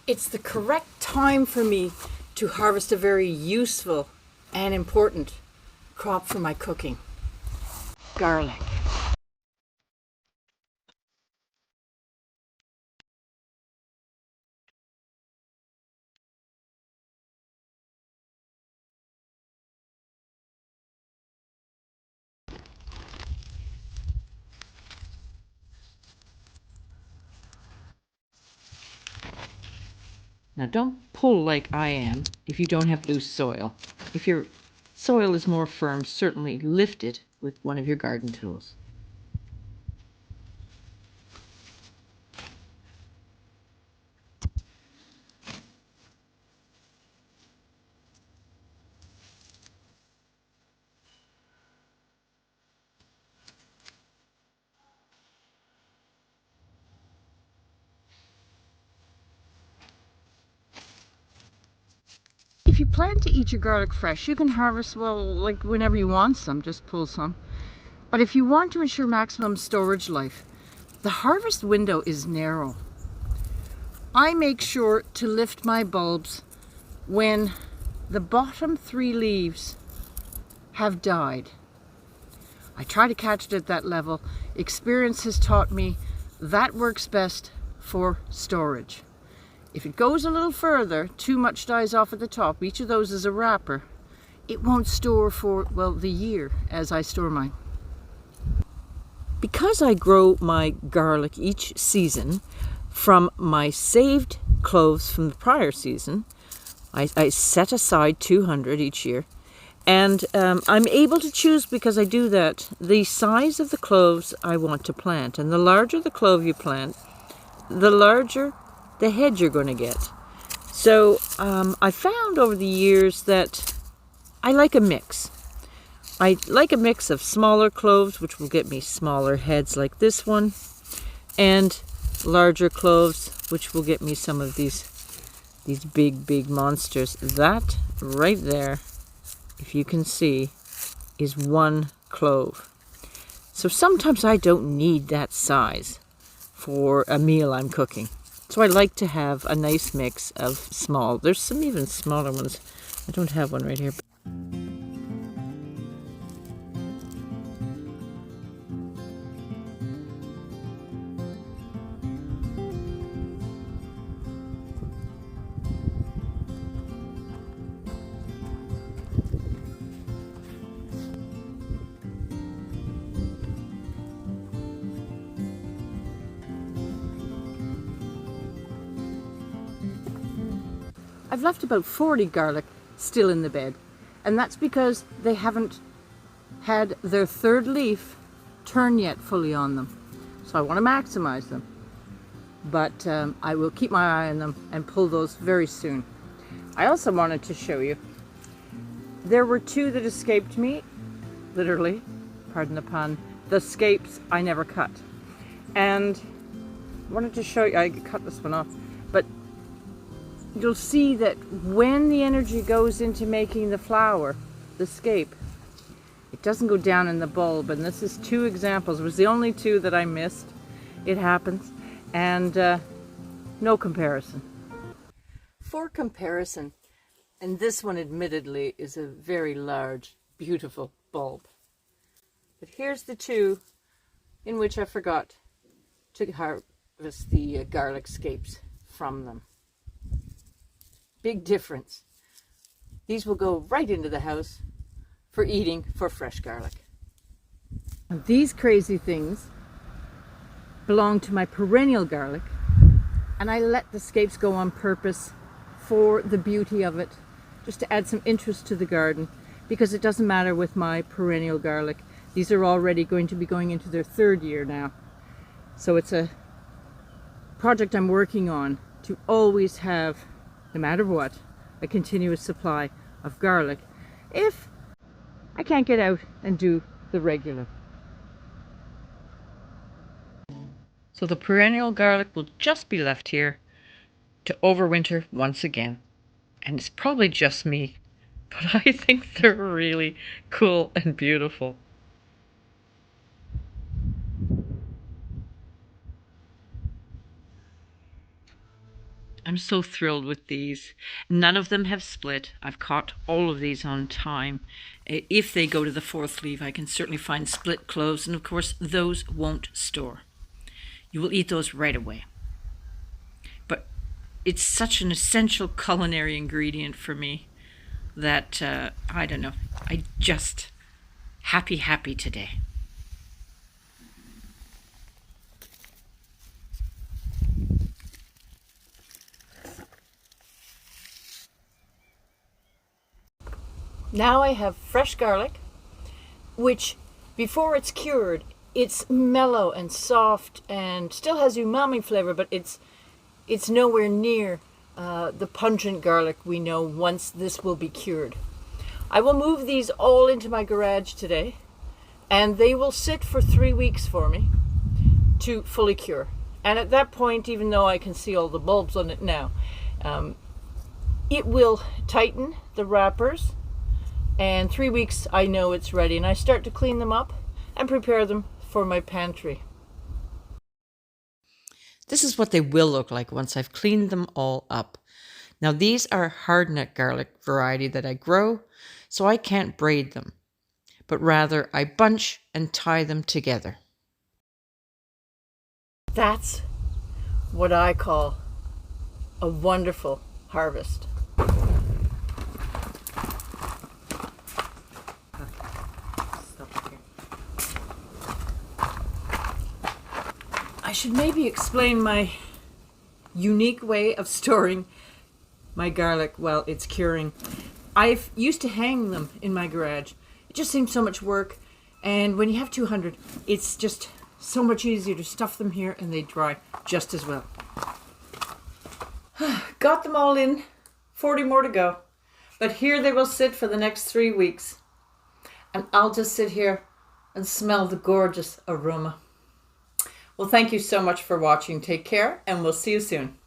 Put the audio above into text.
It's the correct time for me to harvest a very useful and important crop for my cooking: garlic. Now don't pull like I am if you don't have loose soil. If your soil is more firm, certainly lift it with one of your garden tools. If you plan to eat your garlic fresh, you can harvest, well, like whenever you want some, just pull some. But if you want to ensure maximum storage life, the harvest window is narrow. I make sure to lift my bulbs when the bottom 3 leaves have died. I try to catch it at that level. Experience has taught me that works best for storage. If it goes a little further, too much dies off at the top, each of those is a wrapper, it won't store for, well, the year as I store mine. Because I grow my garlic each season from my saved cloves from the prior season, I set aside 200 each year, and I'm able to choose, because I do that, the size of the cloves I want to plant. And the larger the clove you plant, the larger the head you're going to get. So I found over the years that I like a mix. I like a mix of smaller cloves, which will get me smaller heads like this one, and larger cloves, which will get me some of these big monsters. That right there, if you can see, is 1 clove. So sometimes I don't need that size for a meal I'm cooking. So I like to have a nice mix of small. There's some even smaller ones. I don't have one right here. I've left about 40 garlic still in the bed, and that's because they haven't had their 3rd leaf turn yet fully on them. So I want to maximize them, but I will keep my eye on them and pull those very soon. I also wanted to show you, there were 2 that escaped me, literally, pardon the pun, the scapes I never cut. And I wanted to show you, I cut this one off, but you'll see that when the energy goes into making the flower, the scape, it doesn't go down in the bulb. And this is 2 examples. It was the only 2 that I missed. It happens. And no comparison. For comparison, and this one admittedly is a very large, beautiful bulb. But here's the 2 in which I forgot to harvest the garlic scapes from them. Big difference. These will go right into the house for eating for fresh garlic. These crazy things belong to my perennial garlic, and I let the scapes go on purpose for the beauty of it, just to add some interest to the garden, because it doesn't matter with my perennial garlic. These are already going to be going into their 3rd year now. So it's a project I'm working on to always have, no matter what, a continuous supply of garlic if I can't get out and do the regular. So the perennial garlic will just be left here to overwinter once again. And it's probably just me, but I think they're really cool and beautiful. I'm so thrilled with these. None of them have split. I've caught all of these on time. If they go to the fourth leaf, I can certainly find split cloves, and of course those won't store. You will eat those right away. But it's such an essential culinary ingredient for me that, I don't know, I just happy today. Now I have fresh garlic, which before it's cured, it's mellow and soft and still has umami flavor, but it's nowhere near the pungent garlic we know once this will be cured. I will move these all into my garage today, and they will sit for 3 weeks for me to fully cure. And at that point, even though I can see all the bulbs on it now, it will tighten the wrappers, and 3 weeks I know it's ready, and I start to clean them up and prepare them for my pantry. This is what they will look like once I've cleaned them all up. Now these are hardneck garlic variety that I grow, so I can't braid them, but rather I bunch and tie them together. That's what I call a wonderful harvest. I should maybe explain my unique way of storing my garlic while it's curing. I've used to hang them in my garage. It just seems so much work, and when you have 200, it's just so much easier to stuff them here and they dry just as well. Got them all in, 40 more to go. But here they will sit for the next 3 weeks. And I'll just sit here and smell the gorgeous aroma. Well, thank you so much for watching. Take care, and we'll see you soon.